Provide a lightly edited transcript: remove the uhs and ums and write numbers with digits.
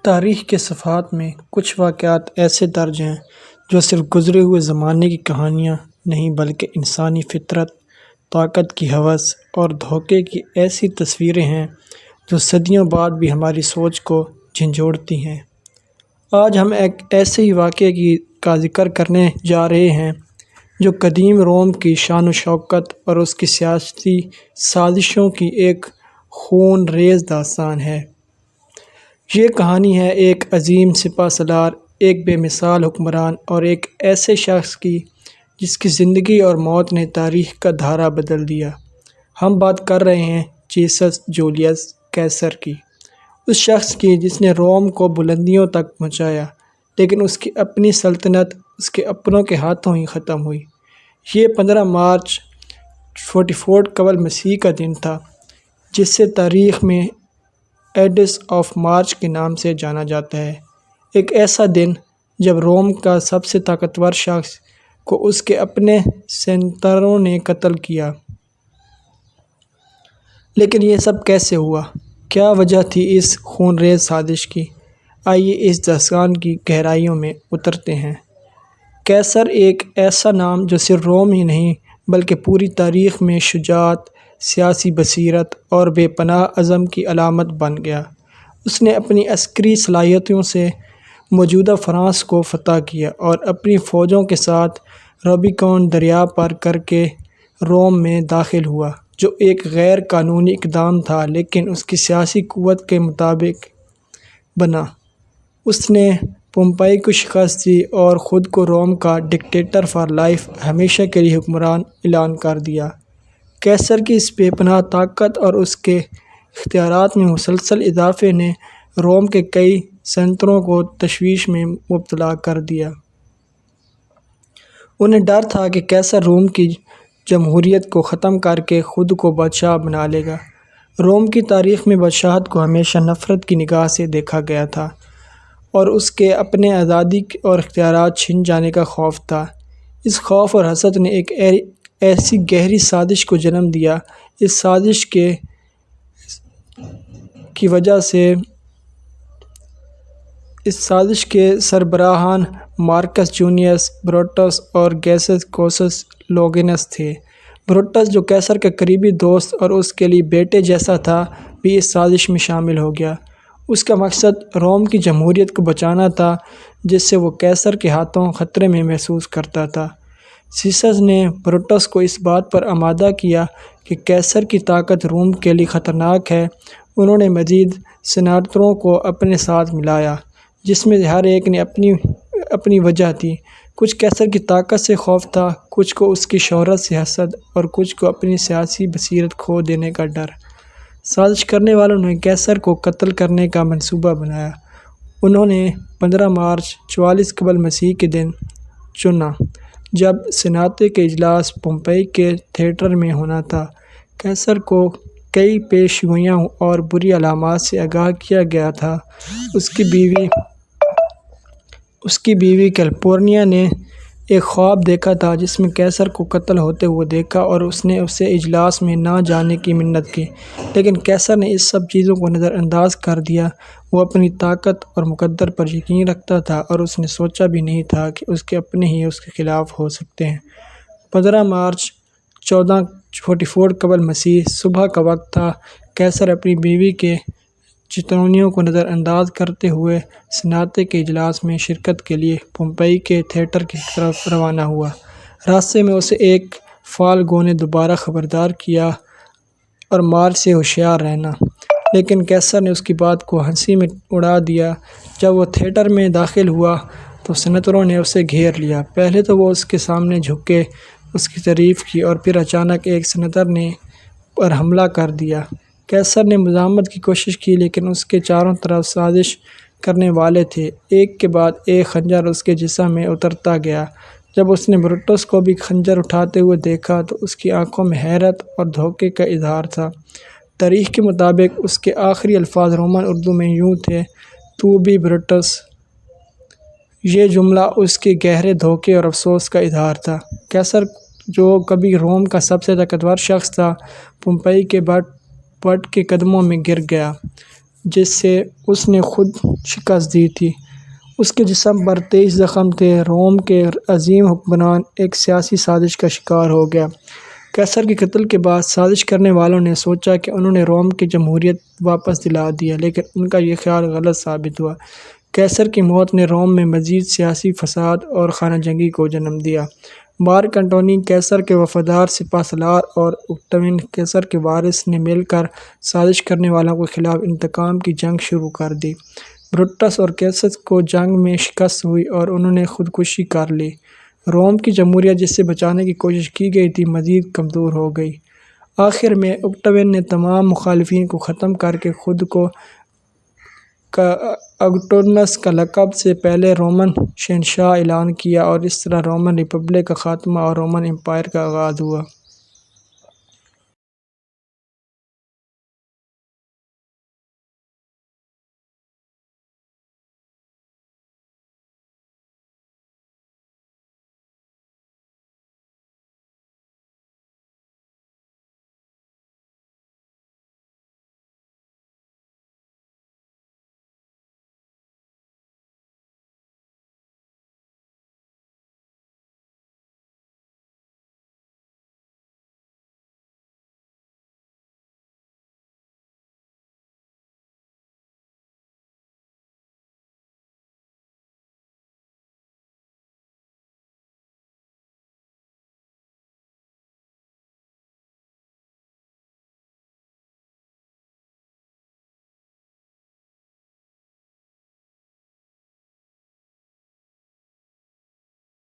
تاریخ کے صفحات میں کچھ واقعات ایسے درج ہیں جو صرف گزرے ہوئے زمانے کی کہانیاں نہیں بلکہ انسانی فطرت، طاقت کی ہوس اور دھوکے کی ایسی تصویریں ہیں جو صدیوں بعد بھی ہماری سوچ کو جھنجھوڑتی ہیں۔ آج ہم ایک ایسے ہی واقعے کا ذکر کرنے جا رہے ہیں جو قدیم روم کی شان و شوکت اور اس کی سیاسی سازشوں کی ایک خون ریز داستان ہے۔ یہ کہانی ہے ایک عظیم سپہ سالار، ایک بے مثال حکمران اور ایک ایسے شخص کی جس کی زندگی اور موت نے تاریخ کا دھارا بدل دیا۔ ہم بات کر رہے ہیں جیسس جولیس کیسر کی، اس شخص کی جس نے روم کو بلندیوں تک پہنچایا، لیکن اس کی اپنی سلطنت اس کے اپنوں کے ہاتھوں ہی ختم ہوئی۔ یہ 15 مارچ 44 قبل مسیح کا دن تھا، جسے تاریخ میں ایڈس آف مارچ کے نام سے جانا جاتا ہے۔ ایک ایسا دن جب روم کا سب سے طاقتور شخص کو اس کے اپنے سینیٹروں نے قتل کیا۔ لیکن یہ سب کیسے ہوا؟ کیا وجہ تھی اس خونریز سازش کی؟ آئیے اس داستان کی گہرائیوں میں اترتے ہیں۔ کیسر ایک ایسا نام جو صرف روم ہی نہیں بلکہ پوری تاریخ میں شجاعت، سیاسی بصیرت اور بے پناہ عزم کی علامت بن گیا۔ اس نے اپنی عسکری صلاحیتوں سے موجودہ فرانس کو فتح کیا اور اپنی فوجوں کے ساتھ روبیکون دریا پار کرکے روم میں داخل ہوا، جو ایک غیر قانونی اقدام تھا لیکن اس کی سیاسی قوت کے مطابق بنا۔ اس نے پومپئی کو شکست دی اور خود کو روم کا ڈکٹیٹر فار لائف، ہمیشہ کے لیے حکمران اعلان کر دیا۔ کیسر کی اس بے پناہ طاقت اور اس کے اختیارات میں مسلسل اضافے نے روم کے کئی سینیٹروں کو تشویش میں مبتلا کر دیا۔ انہیں ڈر تھا کہ کیسر روم کی جمہوریت کو ختم کر کے خود کو بادشاہ بنا لے گا۔ روم کی تاریخ میں بادشاہت کو ہمیشہ نفرت کی نگاہ سے دیکھا گیا تھا اور اس کے اپنے آزادی اور اختیارات چھن جانے کا خوف تھا۔ اس خوف اور حسد نے ایک ایسی گہری سازش کو جنم دیا۔ اس سازش کے سربراہان مارکس جونیس بروٹس اور گیسس کوسس لونگینس تھے۔ بروٹس، جو کیسر کا قریبی دوست اور اس کے لیے بیٹے جیسا تھا، بھی اس سازش میں شامل ہو گیا۔ اس کا مقصد روم کی جمہوریت کو بچانا تھا، جس سے وہ کیسر کے ہاتھوں خطرے میں محسوس کرتا تھا۔ سیسس نے بروٹس کو اس بات پر آمادہ کیا کہ کیسر کی طاقت روم کے لیے خطرناک ہے۔ انہوں نے مزید سینیٹروں کو اپنے ساتھ ملایا، جس میں ہر ایک نے اپنی وجہ تھی۔ کچھ کیسر کی طاقت سے خوف تھا، کچھ کو اس کی شہرت سے حسد اور کچھ کو اپنی سیاسی بصیرت کھو دینے کا ڈر۔ سازش کرنے والوں نے کیسر کو قتل کرنے کا منصوبہ بنایا۔ انہوں نے 15 مارچ 44 قبل مسیح کے دن چنا، جب سینات کا اجلاس پومپئی کے تھیٹر میں ہونا تھا۔ کیسر کو کئی پیش گوئیوں اور بری علامات سے آگاہ کیا گیا تھا۔ اس کی بیوی کیلپورنیا نے ایک خواب دیکھا تھا جس میں کیسر کو قتل ہوتے ہوئے دیکھا اور اس نے اسے اجلاس میں نہ جانے کی منت کی، لیکن کیسر نے اس سب چیزوں کو نظر انداز کر دیا۔ وہ اپنی طاقت اور مقدر پر یقین رکھتا تھا اور اس نے سوچا بھی نہیں تھا کہ اس کے اپنے ہی اس کے خلاف ہو سکتے ہیں۔ 15 مارچ 1444 قبل مسیح صبح کا وقت تھا۔ کیسر اپنی بیوی کے چتونیوں کو نظر انداز کرتے ہوئے سینات کے اجلاس میں شرکت کے لیے پومپئی کے تھیٹر کی طرف روانہ ہوا۔ راستے میں اسے ایک فالگو نے دوبارہ خبردار کیا اور مارچ سے ہوشیار رہنا، لیکن کیسر نے اس کی بات کو ہنسی میں اڑا دیا۔ جب وہ تھیٹر میں داخل ہوا تو سینیٹروں نے اسے گھیر لیا۔ پہلے تو وہ اس کے سامنے جھک اس کی تعریف کی اور پھر اچانک ایک سینیٹر نے پر حملہ کر دیا۔ کیسر نے مزاحمت کی کوشش کی، لیکن اس کے چاروں طرف سازش کرنے والے تھے۔ ایک کے بعد ایک خنجر اس کے جسم میں اترتا گیا۔ جب اس نے بروٹس کو بھی خنجر اٹھاتے ہوئے دیکھا تو اس کی آنکھوں میں حیرت اور دھوکے کا اظہار تھا۔ تاریخ کے مطابق اس کے آخری الفاظ رومن اردو میں یوں تھے: "تو بھی بروٹس"۔ یہ جملہ اس کے گہرے دھوکے اور افسوس کا اظہار تھا۔ کیسر، جو کبھی روم کا سب سے طاقتور شخص تھا، پومپئی کے بٹ کے قدموں میں گر گیا۔ جس سے اس نے خود شکست دی تھی۔ اس کے جسم پر 23 زخم تھے۔ روم کے عظیم حکمران ایک سیاسی سازش کا شکار ہو گیا۔ قیصر کے قتل کے بعد سازش کرنے والوں نے سوچا کہ انہوں نے روم کی جمہوریت واپس دلا دی ہے، لیکن ان کا یہ خیال غلط ثابت ہوا۔ قیصر کی موت نے روم میں مزید سیاسی فساد اور خانہ جنگی کو جنم دیا۔ مارک انٹونی قیصر کے وفادار سپہ سالار اور اکتاوین قیصر کے وارث نے مل کر سازش کرنے والوں کے خلاف انتقام کی جنگ شروع کر دی۔ بروٹس اور قیصر کو جنگ میں شکست ہوئی اور انہوں نے خودکشی کر لی۔ روم کی جمہوریت جسے بچانے کی کوشش کی گئی تھی مزید کمزور ہو گئی۔ آخر میں اکتاوین نے تمام مخالفین کو ختم کر کے خود کو اگسٹونس کا لقب سے پہلے رومن شہنشاہ اعلان کیا اور اس طرح رومن ریپبلک کا خاتمہ اور رومن امپائر کا آغاز ہوا۔